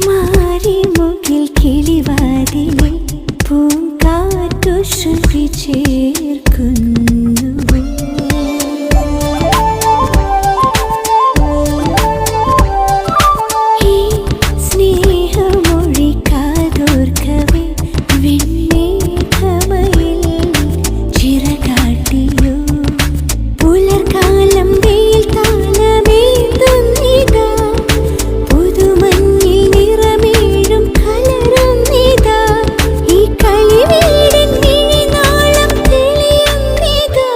മാറിമുകിൽ കിളിവാതിലിൽ പൂങ്കാറ്റു ശ്രുതി ചേർക്കുന്നു. ഈ സ്നേഹമൊഴി കാതോർക്കവേ വെണ്ണേകമയിൽ ചിറകാട്ടിയോ. പുലർകാലം വെയിൽ താളമേന്തുന്നിതാ, പുതുമഞ്ഞിൽ നിറമേഴും കലരുന്നിതാ. ഈ കളിവീടിൻ മിഴിനാളം തെളിയുന്നിതാ.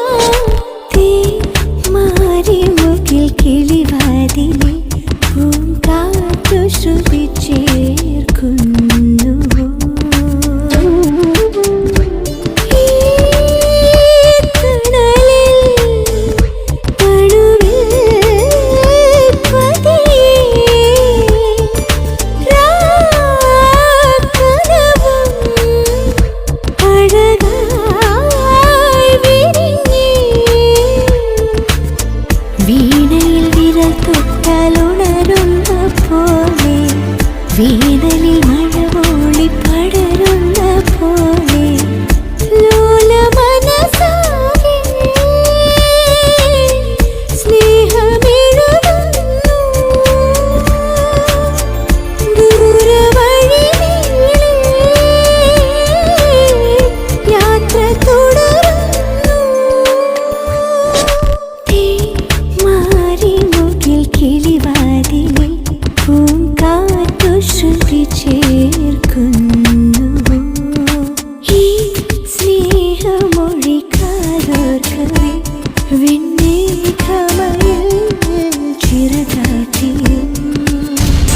മാറിമുകിൽ കിളിവാതിലിൽ പൂങ്കാറ്റു ശ്രുതി ചേർക്കുന്നു. വീണയിൽ വിരൽ തൊട്ടാലുണരുന്ന പോലെ